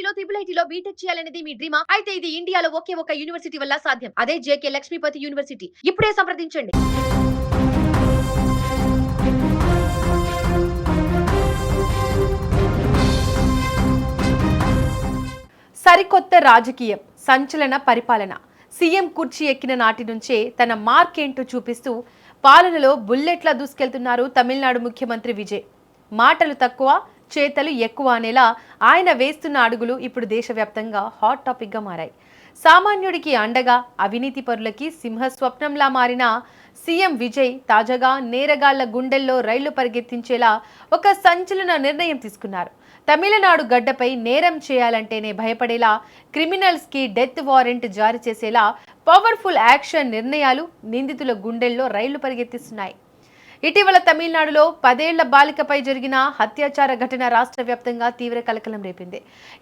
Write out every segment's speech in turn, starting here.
ఐఐటీలో triple ఐటీలో BTech చేయాలనేది మీ డ్రీమా? అయితే ఇది ఇండియాలో ఒకే ఒక యూనివర్సిటీ వల్ల సాధ్యం. అదే జేకే లక్ష్మీపతి యూనివర్సిటీ. ఇప్పుడే సంప్రదించండి. సరికొత్త రాజకీయం, సంచలన పరిపాలన. సీఎం కుర్చీ ఎక్కిన నాటి నుంచే తన మార్కేంటో చూపిస్తూ పాలనలో బుల్లెట్లా దూసుకెళ్తున్నారు తమిళనాడు ముఖ్యమంత్రి విజయ్. మాటలు తక్కువ, చేతలు ఎక్కువ అనేలా ఆయన వేస్తున్న అడుగులు ఇప్పుడు దేశవ్యాప్తంగా హాట్ టాపిక్గా మారాయి. సామాన్యుడికి అండగా, అవినీతి పరులకి సింహస్వప్నంలా మారిన సీఎం విజయ్ తాజాగా నేరగాళ్ల గుండెల్లో రైళ్లు పరిగెత్తించేలా ఒక సంచలన నిర్ణయం తీసుకున్నారు. తమిళనాడు గడ్డపై నేరం చేయాలంటేనే భయపడేలా క్రిమినల్స్కి డెత్ వారెంట్ జారీ చేసేలా పవర్ఫుల్ యాక్షన్ నిర్ణయాలు నిందితుల గుండెల్లో రైళ్లు పరిగెత్తిస్తున్నాయి. ఇటీవల తమిళనాడులో 10 ఏళ్ల బాలికపై జరిగిన అత్యాచార ఘటన రాష్ట్ర వ్యాప్తంగా తీవ్ర కలకలం రేపింది.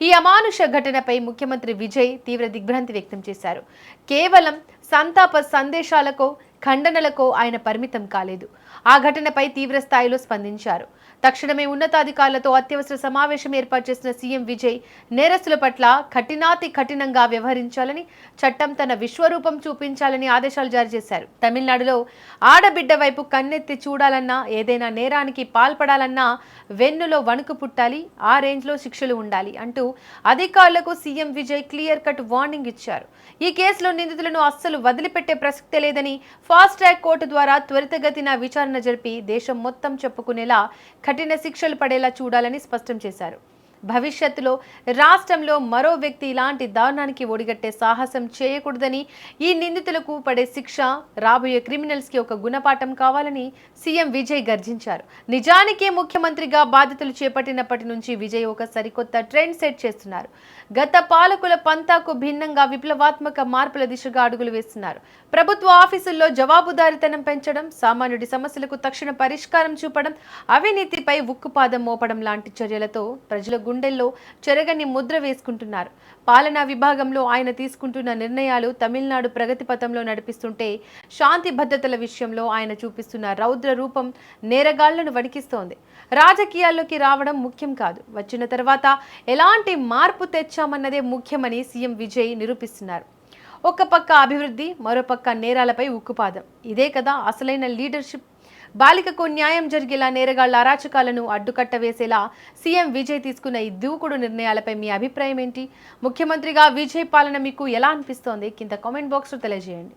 ఈ అమానుష ఘటనపై ముఖ్యమంత్రి విజయ్ తీవ్ర దిగ్భ్రాంతి వ్యక్తం చేశారు. కేవలం సంతాప సందేశాలకో ఖండనలకో ఆయన పరిమితం కాలేదు. ఆ ఘటనపై తీవ్ర స్థాయిలో స్పందించారు. తక్షణమే ఉన్నతాధికారులతో అత్యవసర సమావేశం ఏర్పాటు చేసిన సీఎం విజయ్ నేరస్తుల పట్ల కఠినాతి కఠినంగా వ్యవహరించాలని, చట్టం తన విశ్వరూపం చూపించాలని ఆదేశాలు జారీ చేశారు. తమిళనాడులో ఆడబిడ్డ వైపు కన్నెత్తి చూడాలన్నా, ఏదైనా నేరానికి పాల్పడాలన్నా వెన్నులో వణుకు పుట్టాలి, ఆ రేంజ్లో శిక్షలు ఉండాలి అంటూ అధికారులకు CM Vijay clear cut warning ఇచ్చారు. ఈ కేసులో నిందితులను అస్సలు వదిలిపెట్టే ప్రసక్తే లేదని, ఫాస్ట్ ట్రాక్ కోర్టు ద్వారా త్వరితగతిన విచారణ జరిపి దేశం మొత్తం చెప్పుకునేలా కఠిన శిక్షలు పడేలా చూడాలని స్పష్టం చేశారు. భవిష్యత్తులో రాష్ట్రంలో మరో వ్యక్తి ఇలాంటి దారుణానికి ఒడిగట్టే సాహసం చేయకూడదని, ఈ నిందితులకు పడే శిక్ష రాబోయే క్రిమినల్స్కి ఒక గుణపాఠం కావాలని సీఎం విజయ్ గర్జించారు. నిజానికి ముఖ్యమంత్రిగా బాధ్యతలు చేపట్టినప్పటి నుంచి విజయ్ ఒక సరికొత్త ట్రెండ్ సెట్ చేస్తున్నారు. గత పాలకుల పంతాకు భిన్నంగా విప్లవాత్మక మార్పుల దిశగా అడుగులు వేస్తున్నారు. ప్రభుత్వ ఆఫీసుల్లో జవాబుదారీతనం పెంచడం, సామాన్యుడి సమస్యలకు తక్షణ పరిష్కారం చూపడం, అవినీతిపై ఉక్కుపాదం మోపడం లాంటి చర్యలతో ప్రజల గుండెల్లో చెరగని ముద్ర వేసుకుంటున్నారు. పాలనా విభాగంలో ఆయన తీసుకుంటున్న నిర్ణయాలు తమిళనాడు ప్రగతి పథంలో నడిపిస్తుంటే, శాంతి భద్రతల విషయంలో ఆయన చూపిస్తున్న రౌద్ర రూపం నేరగాళ్లను వణికిస్తోంది. రాజకీయాల్లోకి రావడం ముఖ్యం కాదు, వచ్చిన తర్వాత ఎలాంటి మార్పు తెచ్చామన్నదే ముఖ్యమని సీఎం విజయ్ నిరూపిస్తున్నారు. ఒక పక్క అభివృద్ధి, మరోపక్క నేరాలపై ఉక్కుపాదం. ఇదే కదా అసలైన లీడర్షిప్. బాలికకు న్యాయం జరిగేలా, నేరగాళ్ల అరాచకాలను అడ్డుకట్ట వేసేలా సీఎం విజయ్ తీసుకున్న ఈ దూకుడు నిర్ణయాలపై మీ అభిప్రాయం ఏంటి? ముఖ్యమంత్రిగా విజయ్ పాలన మీకు ఎలా అనిపిస్తోంది? కింద కామెంట్ బాక్స్లో తెలియజేయండి.